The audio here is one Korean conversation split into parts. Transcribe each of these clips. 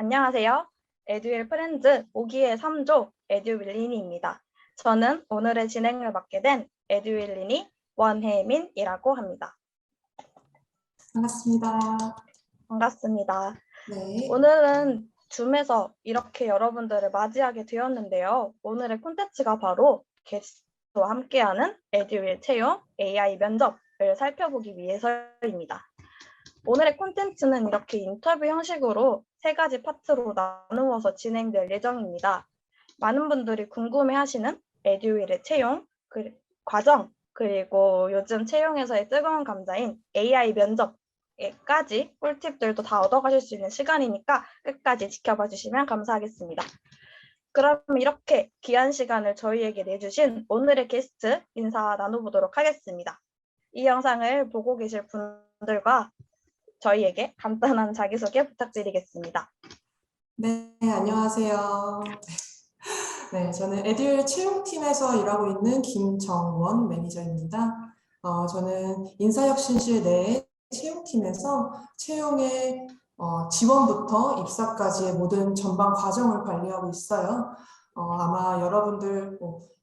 안녕하세요. 에듀윌 프렌즈 5기의 3조 에듀윌리니입니다. 저는 오늘의 진행을 맡게 된 에듀윌리니 원혜민이라고 합니다. 반갑습니다. 반갑습니다. 네. 오늘은 줌에서 이렇게 여러분들을 맞이하게 되었는데요. 오늘의 콘텐츠가 바로 게스트와 함께하는 에듀윌 채용 AI 면접을 살펴보기 위해서입니다. 오늘의 콘텐츠는 이렇게 인터뷰 형식으로 3가지 파트로 나누어서 진행될 예정입니다. 많은 분들이 궁금해하시는 에듀윌의 채용, 과정, 그리고 요즘 채용에서의 뜨거운 감자인 AI 면접까지 꿀팁들도 다 얻어가실 수 있는 시간이니까 끝까지 지켜봐 주시면 감사하겠습니다. 그럼 이렇게 귀한 시간을 저희에게 내주신 오늘의 게스트 인사 나눠보도록 하겠습니다. 이 영상을 보고 계실 분들과 저희에게 간단한 자기소개 부탁드리겠습니다. 네, 안녕하세요. 네, 저는 에듀윌 채용팀에서 일하고 있는 김정원 매니저입니다. 저는 인사혁신실 내 채용팀에서 채용의 지원부터 입사까지의 모든 전반 과정을 관리하고 있어요. 아마 여러분들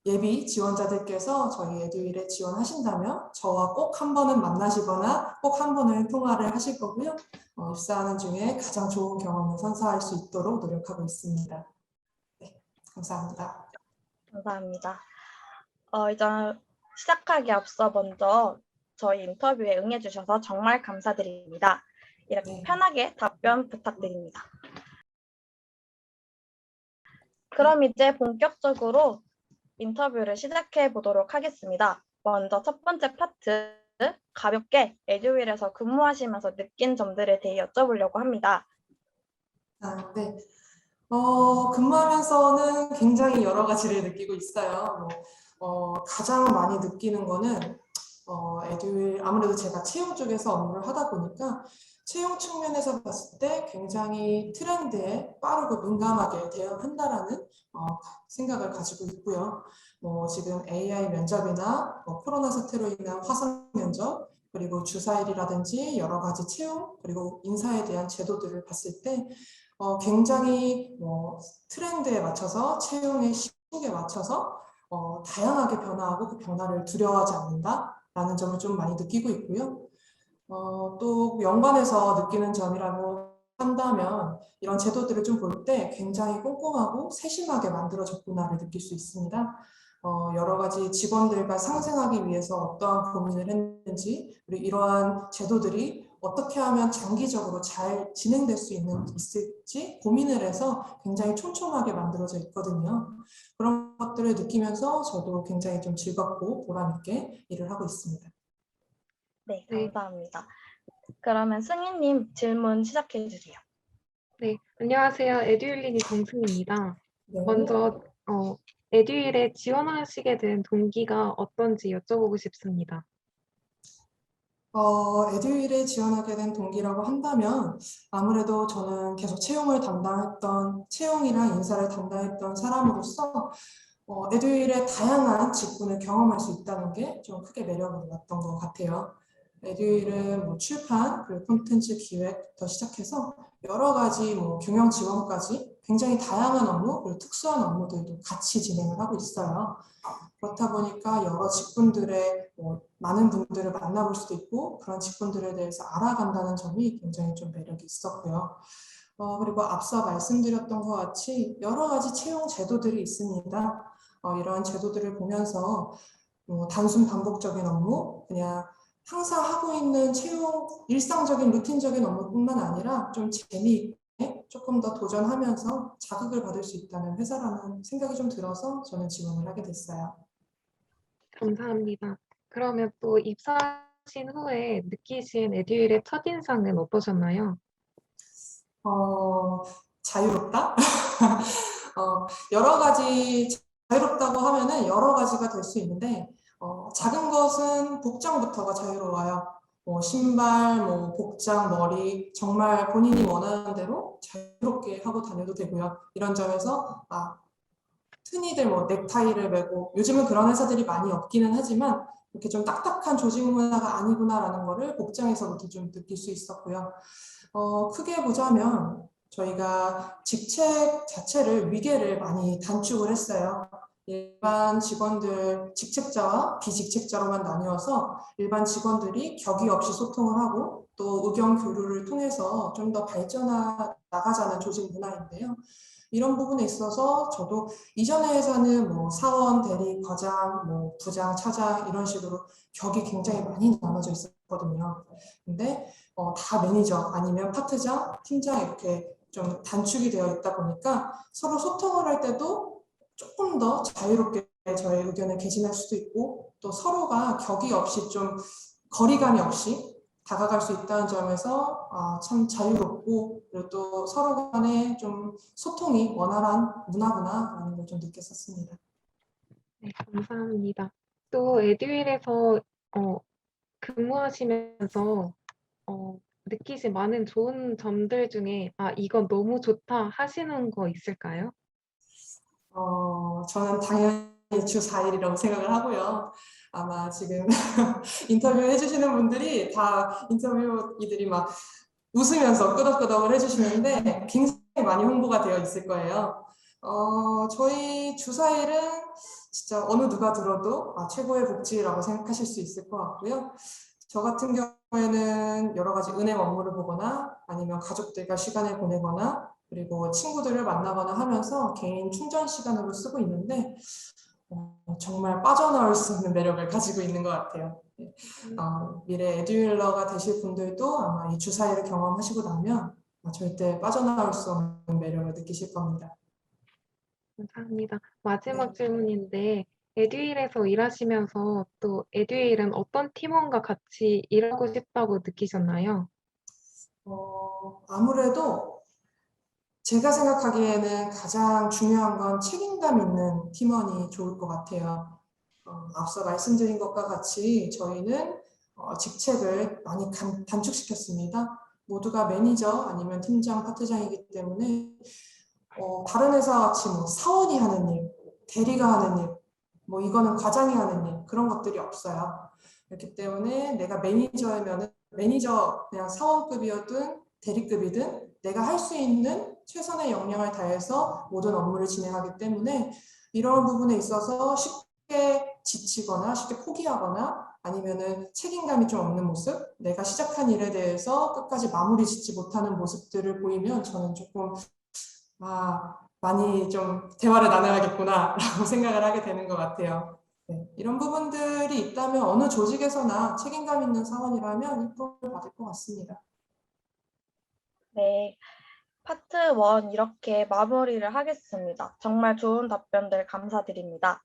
예비 지원자들께서 저희 에듀윌에 지원하신다면 저와 꼭 한 번은 만나시거나 꼭 한 번은 통화를 하실 거고요. 입사하는 중에 가장 좋은 경험을 선사할 수 있도록 노력하고 있습니다. 네, 감사합니다. 감사합니다. 이제 시작하기 앞서 먼저 저희 인터뷰에 응해주셔서 정말 감사드립니다. 이렇게 네. 편하게 답변 부탁드립니다. 그럼 이제 본격적으로 인터뷰를 시작해 보도록 하겠습니다. 먼저 첫 번째 파트, 가볍게 에듀윌에서 근무하시면서 느낀 점들에 대해 여쭤보려고 합니다. 네. 근무하면서는 굉장히 여러 가지를 느끼고 있어요. 가장 많이 느끼는 거는 에듀윌, 아무래도 제가 채용 쪽에서 업무를 하다 보니까 채용 측면에서 봤을 때 굉장히 트렌드에 빠르고 민감하게 대응한다라는 생각을 가지고 있고요. 지금 AI 면접이나 코로나 사태로 인한 화상 면접, 그리고 주사일이라든지 여러 가지 채용, 그리고 인사에 대한 제도들을 봤을 때 굉장히 트렌드에 맞춰서 채용의 시국에 맞춰서 다양하게 변화하고 그 변화를 두려워하지 않는다라는 점을 좀 많이 느끼고 있고요. 또 연관해서 느끼는 점이라고 한다면 이런 제도들을 좀 볼 때 굉장히 꼼꼼하고 세심하게 만들어졌구나를 느낄 수 있습니다. 여러 가지 직원들과 상생하기 위해서 어떠한 고민을 했는지, 그리고 이러한 제도들이 어떻게 하면 장기적으로 잘 진행될 수 있을지 고민을 해서 굉장히 촘촘하게 만들어져 있거든요. 그런 것들을 느끼면서 저도 굉장히 좀 즐겁고 보람 있게 일을 하고 있습니다. 네, 감사합니다. 그러면 승희님 질문 시작해 주세요. 네, 안녕하세요. 에듀윌리니 정승입니다. 네. 먼저 에듀윌에 지원하시게 된 동기가 어떤지 여쭤보고 싶습니다. 에듀윌에 지원하게 된 동기라고 한다면 아무래도 저는 계속 채용이랑 인사를 담당했던 사람으로서 에듀윌의 다양한 직군을 경험할 수 있다는 게 좀 크게 매력을 봤던 것 같아요. 에듀윌은 출판, 그리고 콘텐츠 기획부터 시작해서 여러 가지 경영 지원까지 굉장히 다양한 업무, 그리고 특수한 업무들도 같이 진행을 하고 있어요. 그렇다 보니까 여러 직군들의 많은 분들을 만나볼 수도 있고 그런 직군들에 대해서 알아간다는 점이 굉장히 좀 매력이 있었고요. 그리고 앞서 말씀드렸던 것 같이 여러 가지 채용 제도들이 있습니다. 이러한 제도들을 보면서 단순 반복적인 업무, 그냥 항상 하고 있는 일상적인 루틴적인 업무뿐만 아니라 좀 재미있게 조금 더 도전하면서 자극을 받을 수 있다는 회사라는 생각이 좀 들어서 저는 지원을 하게 됐어요. 감사합니다. 그러면 또 입사하신 후에 느끼신 에듀윌의 첫인상은 어떠셨나요? 자유롭다? 여러 가지 자유롭다고 하면은 여러 가지가 될 수 있는데 작은 것은 복장부터가 자유로워요. 신발, 복장, 머리 정말 본인이 원하는 대로 자유롭게 하고 다녀도 되고요. 이런 점에서 흔히들 넥타이를 매고 요즘은 그런 회사들이 많이 없기는 하지만 이렇게 좀 딱딱한 조직 문화가 아니구나라는 거를 복장에서부터 좀 느낄 수 있었고요. 크게 보자면 저희가 직책 자체를 위계를 많이 단축을 했어요. 일반 직원들 직책자와 비직책자로만 나뉘어서 일반 직원들이 격의 없이 소통을 하고 또 의견 교류를 통해서 좀 더 발전해 나가자는 조직 문화인데요. 이런 부분에 있어서 저도 이전의 회사는 뭐 사원, 대리, 과장, 뭐 부장, 차장 이런 식으로 격이 굉장히 많이 나눠져 있었거든요. 근데 다 매니저 아니면 파트장, 팀장 이렇게 좀 단축이 되어 있다 보니까 서로 소통을 할 때도 조금 더 자유롭게 저의 의견을 개진할 수도 있고 또 서로가 격이 없이 좀 거리감이 없이 다가갈 수 있다는 점에서 참 자유롭고 그리고 또 서로 간에 좀 소통이 원활한 문화구나라는 걸 좀 느꼈었습니다. 네, 감사합니다. 또 에듀윌에서 근무하시면서 느끼신 많은 좋은 점들 중에 이건 너무 좋다 하시는 거 있을까요? 저는 당연히 주 4일이라고 생각을 하고요. 아마 지금 인터뷰 해주시는 분들이 다 인터뷰이들이 막 웃으면서 끄덕끄덕을 해주시는데 굉장히 많이 홍보가 되어 있을 거예요. 저희 주 4일은 진짜 어느 누가 들어도 최고의 복지라고 생각하실 수 있을 것 같고요. 저 같은 경우에는 여러 가지 은행 업무를 보거나 아니면 가족들과 시간을 보내거나 그리고 친구들을 만나거나 하면서 개인 충전 시간으로 쓰고 있는데 정말 빠져나올 수 없는 매력을 가지고 있는 것 같아요. 미래 에듀윌러가 되실 분들도 아마 이 주사위를 경험하시고 나면 절대 빠져나올 수 없는 매력을 느끼실 겁니다. 감사합니다. 마지막 질문인데 에듀윌에서 일하시면서 또 에듀윌은 어떤 팀원과 같이 일하고 싶다고 느끼셨나요? 아무래도 제가 생각하기에는 가장 중요한 건 책임감 있는 팀원이 좋을 것 같아요. 앞서 말씀드린 것과 같이 저희는 직책을 많이 단축시켰습니다. 모두가 매니저 아니면 팀장, 파트장이기 때문에 다른 회사 같이 뭐 사원이 하는 일, 대리가 하는 일, 뭐 이거는 과장이 하는 일 그런 것들이 없어요. 그렇기 때문에 내가 매니저면은 매니저 그냥 사원급이어든 대리급이든 내가 할 수 있는 최선의 역량을 다해서 모든 업무를 진행하기 때문에 이런 부분에 있어서 쉽게 지치거나 쉽게 포기하거나 아니면은 책임감이 좀 없는 모습, 내가 시작한 일에 대해서 끝까지 마무리 짓지 못하는 모습들을 보이면 저는 조금 많이 좀 대화를 나눠야겠구나라고 생각을 하게 되는 것 같아요. 네, 이런 부분들이 있다면 어느 조직에서나 책임감 있는 사원이라면 이쁨을 받을 것 같습니다. 네, 파트 1 이렇게 마무리를 하겠습니다. 정말 좋은 답변들 감사드립니다.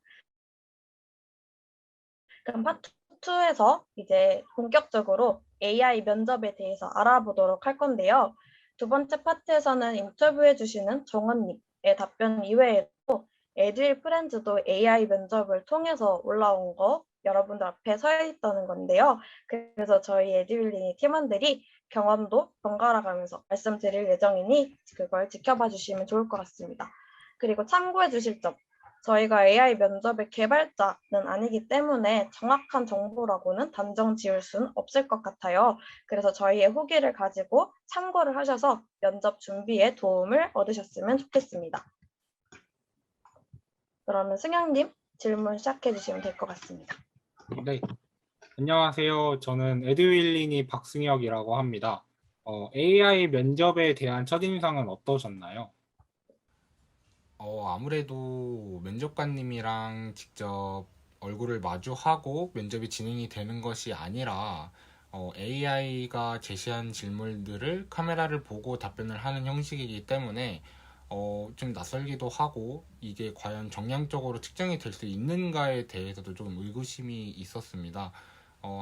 그럼 파트 2에서 이제 본격적으로 AI 면접에 대해서 알아보도록 할 건데요. 두 번째 파트에서는 인터뷰해 주시는 정원님의 답변 이외에도 에듀윌 프렌즈도 AI 면접을 통해서 올라온 거 여러분들 앞에 서 있다는 건데요. 그래서 저희 에듀윌리니 팀원들이 경험도 번갈아 가면서 말씀드릴 예정이니 그걸 지켜봐 주시면 좋을 것 같습니다. 그리고 참고해 주실 점. 저희가 AI 면접의 개발자는 아니기 때문에 정확한 정보라고는 단정 지을 수는 없을 것 같아요. 그래서 저희의 후기를 가지고 참고를 하셔서 면접 준비에 도움을 얻으셨으면 좋겠습니다. 그러면 승영님 질문 시작해 주시면 될 것 같습니다. 네, 안녕하세요. 저는 에듀윌리니 박승혁이라고 합니다. AI 면접에 대한 첫인상은 어떠셨나요? 아무래도 면접관님이랑 직접 얼굴을 마주하고 면접이 진행이 되는 것이 아니라 AI가 제시한 질문들을 카메라를 보고 답변을 하는 형식이기 때문에 좀 낯설기도 하고 이게 과연 정량적으로 측정이 될 수 있는가에 대해서도 좀 의구심이 있었습니다.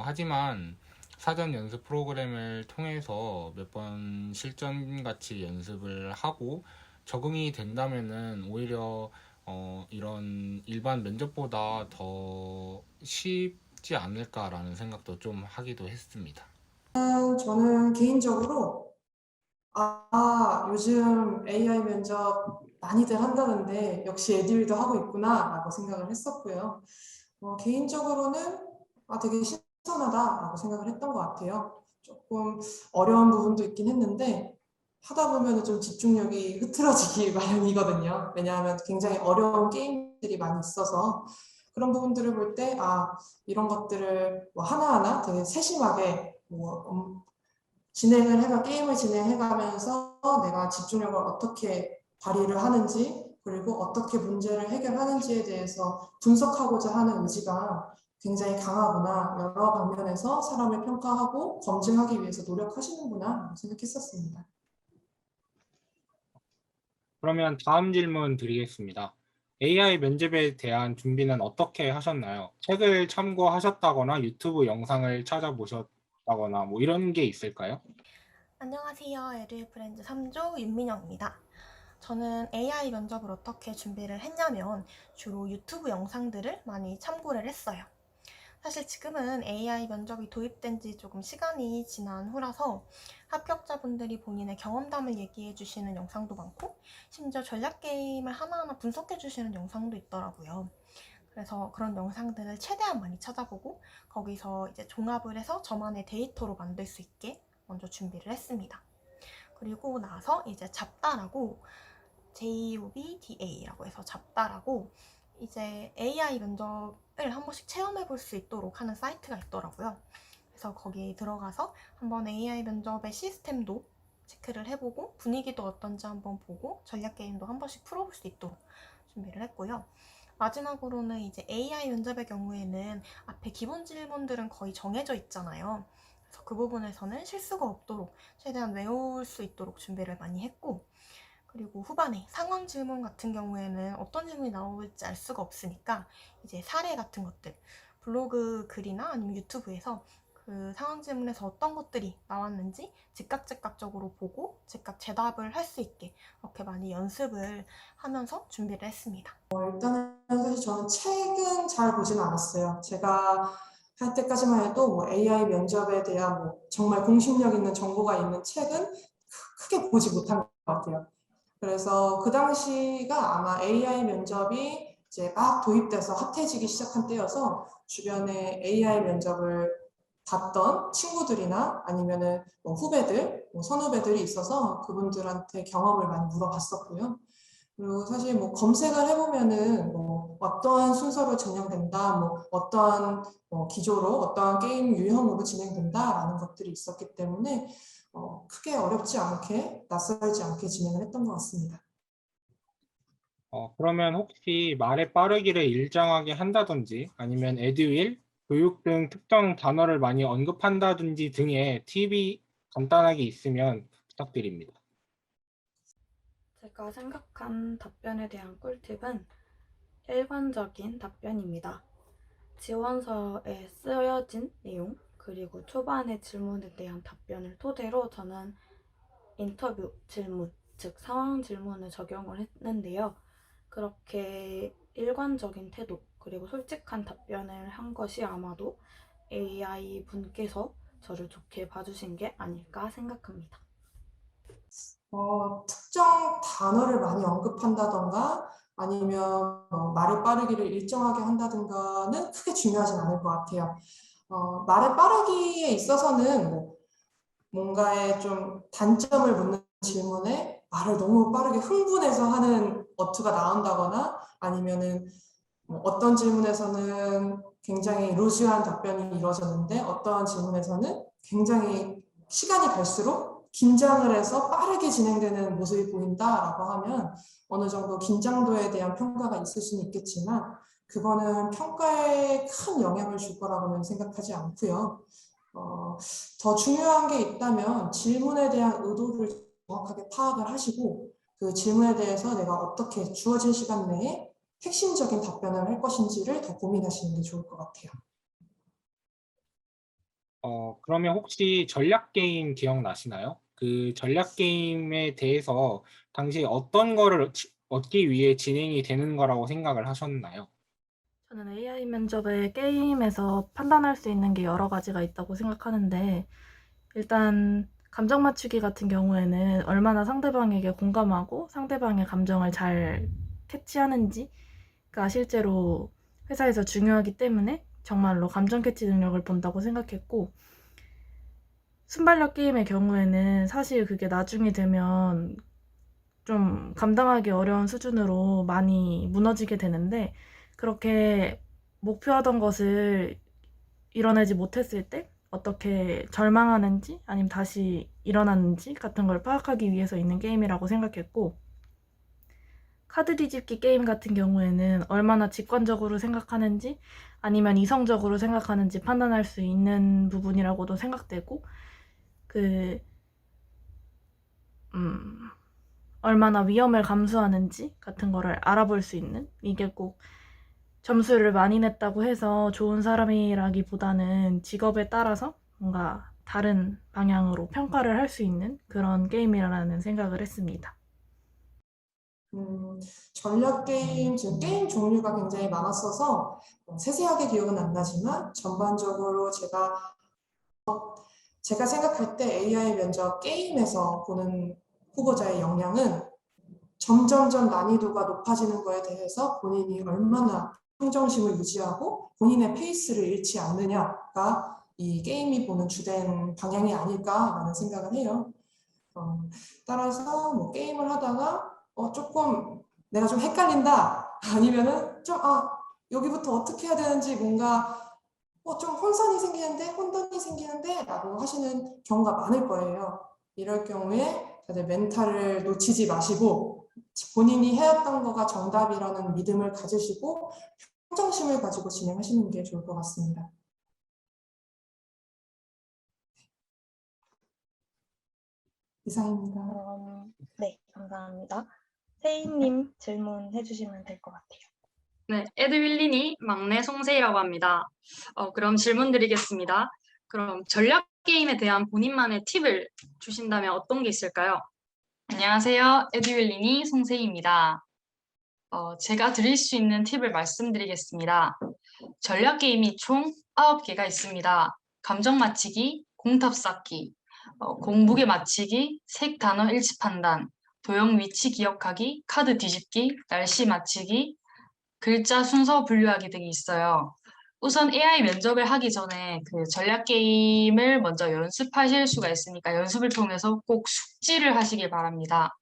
하지만 사전 연습 프로그램을 통해서 몇 번 실전같이 연습을 하고 적응이 된다면은 오히려 이런 일반 면접보다 더 쉽지 않을까라는 생각도 좀 하기도 했습니다. 저는 개인적으로 요즘 AI 면접 많이들 한다는데 역시 에듀윌도 하고 있구나라고 생각을 했었고요. 개인적으로는 되게 신선하다라고 생각을 했던 것 같아요. 조금 어려운 부분도 있긴 했는데 하다 보면 좀 집중력이 흐트러지기 마련이거든요. 왜냐하면 굉장히 어려운 게임들이 많이 있어서 그런 부분들을 볼 때, 이런 것들을 뭐 하나하나 되게 세심하게 게임을 진행해가면서 내가 집중력을 어떻게 발휘를 하는지, 그리고 어떻게 문제를 해결하는지에 대해서 분석하고자 하는 의지가 굉장히 강하구나. 여러 방면에서 사람을 평가하고 검증하기 위해서 노력하시는구나 생각했었습니다. 그러면 다음 질문 드리겠습니다. AI 면접에 대한 준비는 어떻게 하셨나요? 책을 참고하셨다거나 유튜브 영상을 찾아보셨다거나 뭐 이런 게 있을까요? 안녕하세요. 에듀윌 브랜드 3조 윤민영입니다. 저는 AI 면접을 어떻게 준비를 했냐면 주로 유튜브 영상들을 많이 참고를 했어요. 사실 지금은 AI 면접이 도입된 지 조금 시간이 지난 후라서 합격자분들이 본인의 경험담을 얘기해 주시는 영상도 많고 심지어 전략 게임을 하나하나 분석해 주시는 영상도 있더라고요. 그래서 그런 영상들을 최대한 많이 찾아보고 거기서 이제 종합을 해서 저만의 데이터로 만들 수 있게 먼저 준비를 했습니다. 그리고 나서 이제 잡다라고 JOBDA라고 해서 잡다라고 이제 AI 면접을 한 번씩 체험해 볼 수 있도록 하는 사이트가 있더라고요. 그래서 거기에 들어가서 한번 AI 면접의 시스템도 체크를 해보고 분위기도 어떤지 한번 보고 전략 게임도 한 번씩 풀어볼 수 있도록 준비를 했고요. 마지막으로는 이제 AI 면접의 경우에는 앞에 기본 질문들은 거의 정해져 있잖아요. 그래서 그 부분에서는 실수가 없도록 최대한 외울 수 있도록 준비를 많이 했고, 그리고 후반에 상황 질문 같은 경우에는 어떤 질문이 나올지 알 수가 없으니까 이제 사례 같은 것들 블로그 글이나 아니면 유튜브에서 그 상황 질문에서 어떤 것들이 나왔는지 즉각적으로 보고 즉각 대답을 할 수 있게 이렇게 많이 연습을 하면서 준비를 했습니다. 일단은 사실 저는 책은 잘 보지는 않았어요. 제가 할 때까지만 해도 AI 면접에 대한 정말 공신력 있는 정보가 있는 책은 크게 보지 못한 것 같아요. 그래서 그 당시가 아마 AI 면접이 이제 막 도입돼서 핫해지기 시작한 때여서 주변에 AI 면접을 봤던 친구들이나 아니면은 후배들, 선후배들이 있어서 그분들한테 경험을 많이 물어봤었고요. 그리고 사실 검색을 해보면은 어떠한 순서로 진행된다, 어떠한 기조로, 어떠한 게임 유형으로 진행된다라는 것들이 있었기 때문에 크게 어렵지 않게, 낯설지 않게 진행을 했던 것 같습니다. 그러면 혹시 말의 빠르기를 일정하게 한다든지 아니면 에듀윌, 교육 등 특정 단어를 많이 언급한다든지 등의 팁이 간단하게 있으면 부탁드립니다. 제가 생각한 답변에 대한 꿀팁은 일관적인 답변입니다. 지원서에 쓰여진 내용, 그리고 초반의 질문에 대한 답변을 토대로 저는 인터뷰 질문, 즉 상황 질문을 적용을 했는데요. 그렇게 일관적인 태도, 그리고 솔직한 답변을 한 것이 아마도 AI 분께서 저를 좋게 봐주신 게 아닐까 생각합니다. 특정 단어를 많이 언급한다던가 아니면 말의 빠르기를 일정하게 한다든가는 크게 중요하진 않을 것 같아요. 말의 빠르기에 있어서는 뭔가에 좀 단점을 묻는 질문에 말을 너무 빠르게 흥분해서 하는 어투가 나온다거나 아니면은 어떤 질문에서는 굉장히 루즈한 답변이 이루어졌는데 어떠한 질문에서는 굉장히 시간이 갈수록 긴장을 해서 빠르게 진행되는 모습이 보인다라고 하면 어느 정도 긴장도에 대한 평가가 있을 수는 있겠지만 그거는 평가에 큰 영향을 줄 거라고는 생각하지 않고요. 더 중요한 게 있다면 질문에 대한 의도를 정확하게 파악을 하시고 그 질문에 대해서 내가 어떻게 주어진 시간 내에 핵심적인 답변을 할 것인지를 더 고민하시는 게 좋을 것 같아요. 그러면 혹시 전략 게임 기억나시나요? 그 전략 게임에 대해서 당시 어떤 거를 얻기 위해 진행이 되는 거라고 생각을 하셨나요? 저는 AI 면접에 게임에서 판단할 수 있는 게 여러 가지가 있다고 생각하는데, 일단 감정 맞추기 같은 경우에는 얼마나 상대방에게 공감하고 상대방의 감정을 잘 캐치하는지가 실제로 회사에서 중요하기 때문에 정말로 감정 캐치 능력을 본다고 생각했고, 순발력 게임의 경우에는 사실 그게 나중에 되면 좀 감당하기 어려운 수준으로 많이 무너지게 되는데, 그렇게 목표하던 것을 이뤄내지 못했을 때 어떻게 절망하는지 아니면 다시 일어나는지 같은 걸 파악하기 위해서 있는 게임이라고 생각했고, 카드 뒤집기 게임 같은 경우에는 얼마나 직관적으로 생각하는지 아니면 이성적으로 생각하는지 판단할 수 있는 부분이라고도 생각되고, 그 얼마나 위험을 감수하는지 같은 거를 알아볼 수 있는, 이게 꼭 점수를 많이 냈다고 해서 좋은 사람이라기보다는 직업에 따라서 뭔가 다른 방향으로 평가를 할 수 있는 그런 게임이라는 생각을 했습니다. 전략 게임, 지금 게임 종류가 굉장히 많았어서 세세하게 기억은 안 나지만 전반적으로 제가 생각할 때 AI 면접 게임에서 보는 후보자의 역량은 점점점 난이도가 높아지는 거에 대해서 본인이 얼마나 평정심을 유지하고 본인의 페이스를 잃지 않느냐가 이 게임이 보는 주된 방향이 아닐까라는 생각을 해요. 따라서 뭐 게임을 하다가 조금 내가 좀 헷갈린다 아니면은 좀 여기부터 어떻게 해야 되는지 뭔가 좀 혼돈이 생기는데 라고 하시는 경우가 많을 거예요. 이럴 경우에 다들 멘탈을 놓치지 마시고 본인이 해왔던 거가 정답이라는 믿음을 가지시고 평정심을 가지고 진행하시는 게 좋을 것 같습니다. 이상입니다. 네, 감사합니다. 세희님 질문해 주시면 될 것 같아요. 네, 에드윌린이 막내 송세희라고 합니다. 그럼 질문 드리겠습니다. 그럼 전략 게임에 대한 본인만의 팁을 주신다면 어떤 게 있을까요? 안녕하세요, 에드윌린이 송세희입니다. 제가 드릴 수 있는 팁을 말씀드리겠습니다. 전략 게임이 총 9개가 있습니다. 감정 맞히기, 공탑 쌓기, 공북에 맞히기, 색 단어 일치 판단, 도형 위치 기억하기, 카드 뒤집기, 날씨 맞히기, 글자 순서 분류하기 등이 있어요. 우선 AI 면접을 하기 전에 그 전략 게임을 먼저 연습하실 수가 있으니까 연습을 통해서 꼭 숙지를 하시길 바랍니다.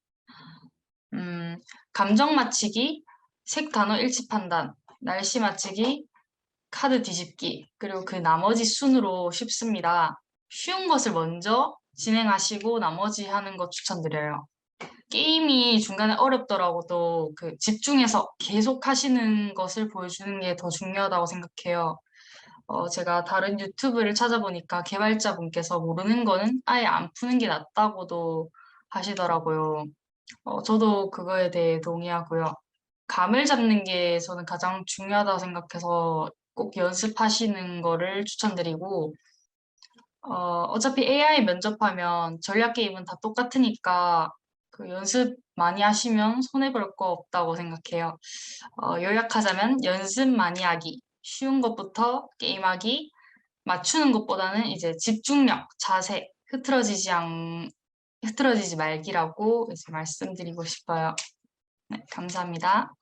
감정 맞히기, 색 단어 일치 판단, 날씨 맞히기, 카드 뒤집기, 그리고 그 나머지 순으로 쉽습니다. 쉬운 것을 먼저 진행하시고 나머지 하는 것 추천드려요. 게임이 중간에 어렵더라고도 그 집중해서 계속 하시는 것을 보여주는 게 더 중요하다고 생각해요. 제가 다른 유튜브를 찾아보니까 개발자분께서 모르는 거는 아예 안 푸는 게 낫다고도 하시더라고요. 저도 그거에 대해 동의하고요. 감을 잡는 게 저는 가장 중요하다고 생각해서 꼭 연습하시는 거를 추천드리고, 어차피 AI 면접하면 전략 게임은 다 똑같으니까 그 연습 많이 하시면 손해볼 거 없다고 생각해요. 요약하자면 연습 많이 하기, 쉬운 것부터 게임하기, 맞추는 것보다는 이제 집중력, 자세, 흐트러지지 말기라고 이제 말씀드리고 싶어요. 네, 감사합니다.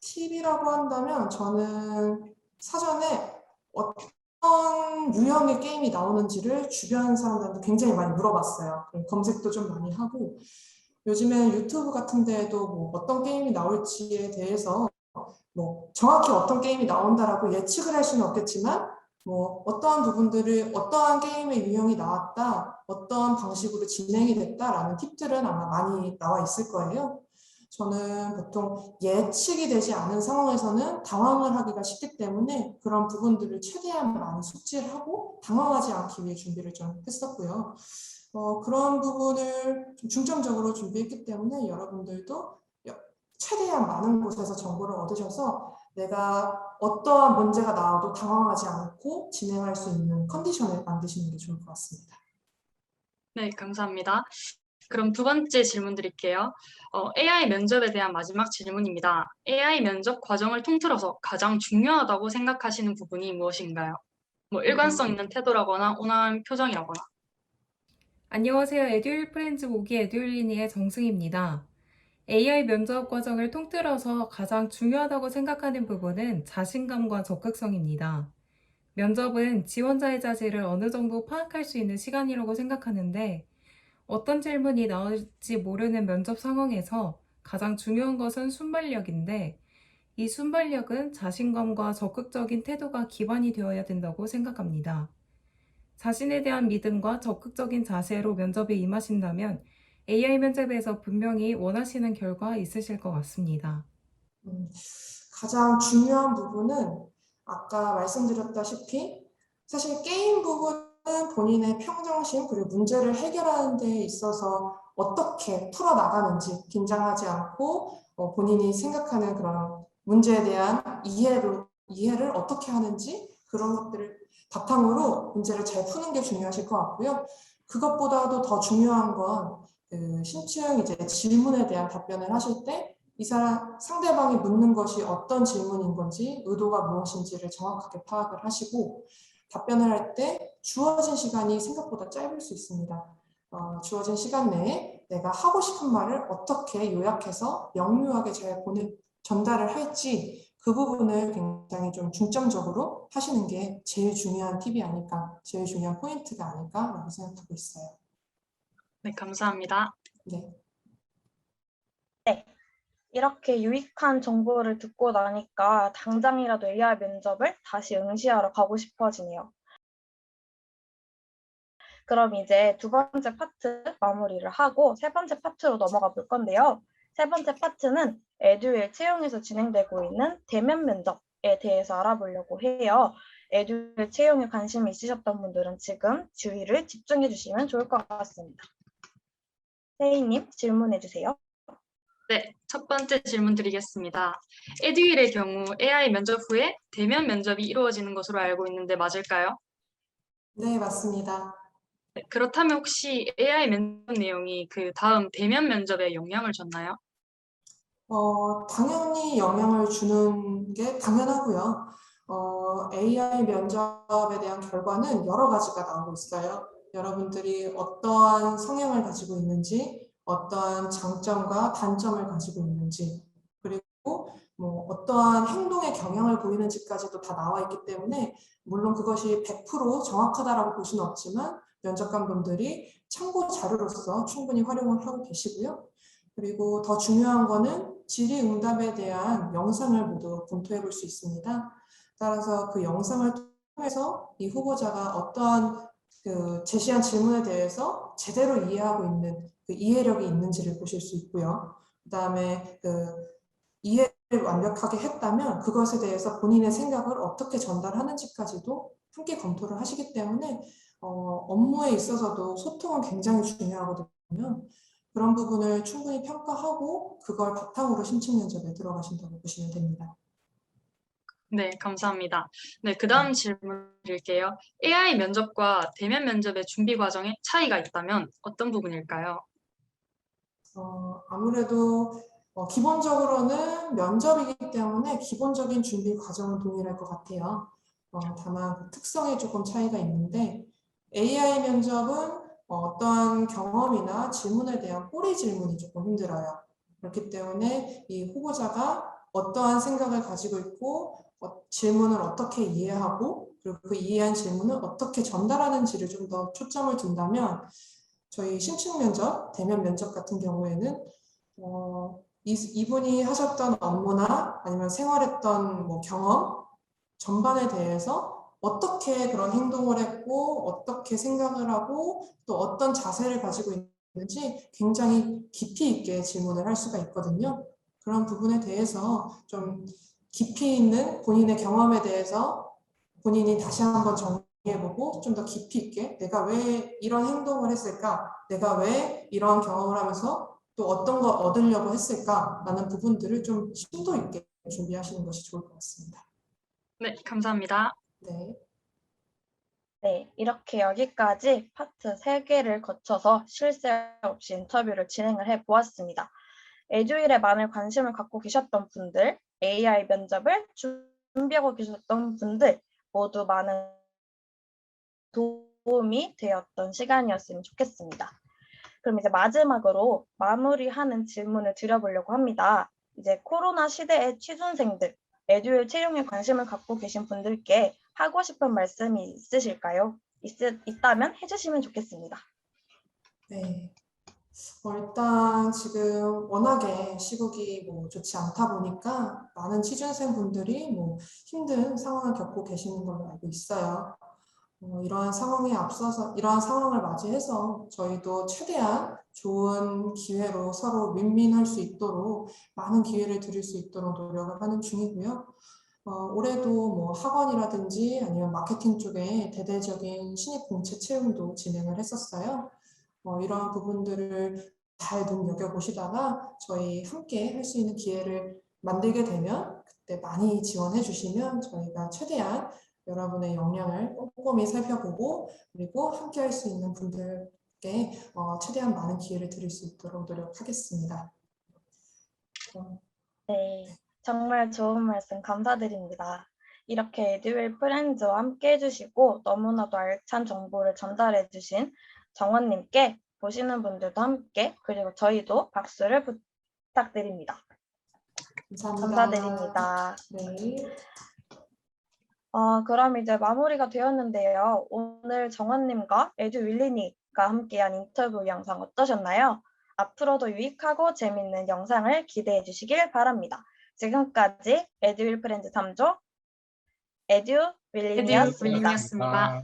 팁이라고 한다면 저는 사전에 어떤 유형의 게임이 나오는지를 주변 사람들한테 굉장히 많이 물어봤어요. 검색도 좀 많이 하고 요즘엔 유튜브 같은 데에도 뭐 어떤 게임이 나올지에 대해서 뭐 정확히 어떤 게임이 나온다라고 예측을 할 수는 없겠지만 뭐 어떠한 부분들을 어떠한 게임의 유형이 나왔다, 어떤 방식으로 진행이 됐다라는 팁들은 아마 많이 나와 있을 거예요. 저는 보통 예측이 되지 않은 상황에서는 당황을 하기가 쉽기 때문에 그런 부분들을 최대한 많이 숙지를 하고 당황하지 않기 위해 준비를 좀 했었고요. 그런 부분을 좀 중점적으로 준비했기 때문에 여러분들도 최대한 많은 곳에서 정보를 얻으셔서 내가 어떠한 문제가 나와도 당황하지 않고 진행할 수 있는 컨디션을 만드시는 게 좋을 것 같습니다. 네, 감사합니다. 그럼 두 번째 질문 드릴게요. AI 면접에 대한 마지막 질문입니다. AI 면접 과정을 통틀어서 가장 중요하다고 생각하시는 부분이 무엇인가요? 뭐 일관성 있는 태도라거나 온화한 표정이라거나. 안녕하세요. 에듀윌 프렌즈 보기 에듀윌리니의 정승입니다. AI 면접 과정을 통틀어서 가장 중요하다고 생각하는 부분은 자신감과 적극성입니다. 면접은 지원자의 자질을 어느 정도 파악할 수 있는 시간이라고 생각하는데 어떤 질문이 나올지 모르는 면접 상황에서 가장 중요한 것은 순발력인데 이 순발력은 자신감과 적극적인 태도가 기반이 되어야 된다고 생각합니다. 자신에 대한 믿음과 적극적인 자세로 면접에 임하신다면 AI 면접에서 분명히 원하시는 결과 있으실 것 같습니다. 가장 중요한 부분은 아까 말씀드렸다시피 사실 게임 부분은 본인의 평정심 그리고 문제를 해결하는 데 있어서 어떻게 풀어나가는지 긴장하지 않고 본인이 생각하는 그런 문제에 대한 이해를 어떻게 하는지 그런 것들을 바탕으로 문제를 잘 푸는 게 중요하실 것 같고요. 그것보다도 더 중요한 건 심층 이제 질문에 대한 답변을 하실 때 이 상대방이 묻는 것이 어떤 질문인 건지 의도가 무엇인지를 정확하게 파악을 하시고 답변을 할 때 주어진 시간이 생각보다 짧을 수 있습니다. 주어진 시간 내에 내가 하고 싶은 말을 어떻게 요약해서 명료하게 잘 전달을 할지 그 부분을 굉장히 좀 중점적으로 하시는 게 제일 중요한 팁이 아닐까, 제일 중요한 포인트가 아닐까라고 생각하고 있어요. 네, 감사합니다. 네. 이렇게 유익한 정보를 듣고 나니까 당장이라도 AI 면접을 다시 응시하러 가고 싶어지네요. 그럼 이제 두 번째 파트 마무리를 하고 세 번째 파트로 넘어가 볼 건데요. 세 번째 파트는 에듀윌 채용에서 진행되고 있는 대면 면접에 대해서 알아보려고 해요. 에듀윌 채용에 관심이 있으셨던 분들은 지금 주의를 집중해 주시면 좋을 것 같습니다. 세희님 질문해 주세요. 네, 첫 번째 질문 드리겠습니다. 에듀윌의 경우 AI 면접 후에 대면 면접이 이루어지는 것으로 알고 있는데 맞을까요? 네, 맞습니다. 네, 그렇다면 혹시 AI 면접 내용이 그 다음 대면 면접에 영향을 줬나요? 당연히 영향을 주는 게 당연하고요. AI 면접에 대한 결과는 여러 가지가 나오고 있어요. 여러분들이 어떠한 성향을 가지고 있는지, 어떠한 장점과 단점을 가지고 있는지, 그리고 뭐 어떠한 행동에 경향을 보이는지까지도 다 나와 있기 때문에 물론 그것이 100% 정확하다라고 볼 수는 없지만 면접관분들이 참고 자료로서 충분히 활용을 하고 계시고요. 그리고 더 중요한 거는 질의응답에 대한 영상을 모두 검토해 볼 수 있습니다. 따라서 그 영상을 통해서 이 후보자가 어떠한 제시한 질문에 대해서 제대로 이해하고 있는 그 이해력이 있는지를 보실 수 있고요. 그 다음에 이해를 완벽하게 했다면 그것에 대해서 본인의 생각을 어떻게 전달하는지까지도 함께 검토를 하시기 때문에 업무에 있어서도 소통은 굉장히 중요하거든요. 그런 부분을 충분히 평가하고 그걸 바탕으로 심층 면접에 들어가신다고 보시면 됩니다. 네, 감사합니다. 네, 그 다음 질문 드릴게요. AI 면접과 대면 면접의 준비 과정에 차이가 있다면 어떤 부분일까요? 아무래도 기본적으로는 면접이기 때문에 기본적인 준비 과정은 동일할 것 같아요. 다만 그 특성에 조금 차이가 있는데 AI 면접은 어떠한 경험이나 질문에 대한 꼬리 질문이 조금 힘들어요. 그렇기 때문에 이 후보자가 어떠한 생각을 가지고 있고 질문을 어떻게 이해하고 그리고 그 이해한 질문을 어떻게 전달하는지를 좀 더 초점을 둔다면 저희 심층 면접, 대면 면접 같은 경우에는 이분이 하셨던 업무나 아니면 생활했던 뭐 경험 전반에 대해서 어떻게 그런 행동을 했고 어떻게 생각을 하고 또 어떤 자세를 가지고 있는지 굉장히 깊이 있게 질문을 할 수가 있거든요. 그런 부분에 대해서 좀 깊이 있는 본인의 경험에 대해서 본인이 다시 한번 정리해보고 좀 더 깊이 있게 내가 왜 이런 행동을 했을까? 내가 왜 이런 경험을 하면서 또 어떤 걸 얻으려고 했을까라는 부분들을 좀 심도 있게 준비하시는 것이 좋을 것 같습니다. 네, 감사합니다. 네. 네, 이렇게 여기까지 파트 3개를 거쳐서 쉴 새 없이 인터뷰를 진행을 해보았습니다. 에듀윌에 많은 관심을 갖고 계셨던 분들, AI 면접을 준비하고 계셨던 분들 모두 많은 도움이 되었던 시간이었으면 좋겠습니다. 그럼 이제 마지막으로 마무리하는 질문을 드려보려고 합니다. 이제 코로나 시대의 취준생들, 에듀윌 채용에 관심을 갖고 계신 분들께 하고 싶은 말씀이 있으실까요? 있다면 해주시면 좋겠습니다. 네. 일단 지금 워낙에 시국이 좋지 않다 보니까 많은 취준생 분들이 힘든 상황을 겪고 계시는 걸로 알고 있어요. 이러한 상황을 맞이해서 저희도 최대한 좋은 기회로 서로 윈윈할 수 있도록 많은 기회를 드릴 수 있도록 노력을 하는 중이고요. 올해도 학원이라든지 아니면 마케팅 쪽에 대대적인 신입 공채 채용도 진행을 했었어요. 이러한 부분들을 잘 눈여겨보시다가 저희 함께 할 수 있는 기회를 만들게 되면 그때 많이 지원해 주시면 저희가 최대한 여러분의 역량을 꼼꼼히 살펴보고 그리고 함께 할 수 있는 분들께 최대한 많은 기회를 드릴 수 있도록 노력하겠습니다. 네, 정말 좋은 말씀 감사드립니다. 이렇게 에듀윌 프렌즈와 함께 해주시고 너무나도 알찬 정보를 전달해주신 정원님께 보시는 분들도 함께 그리고 저희도 박수를 부탁드립니다. 감사드립니다. 네. 그럼 이제 마무리가 되었는데요. 오늘 정원님과 에듀윌리니가 함께한 인터뷰 영상 어떠셨나요? 앞으로도 유익하고 재밌는 영상을 기대해 주시길 바랍니다. 지금까지 에듀윌 프렌즈 3조 에듀윌리니였습니다. 에듀윌리니였습니다.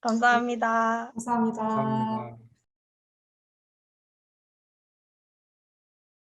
감사합니다. 감사합니다. 감사합니다.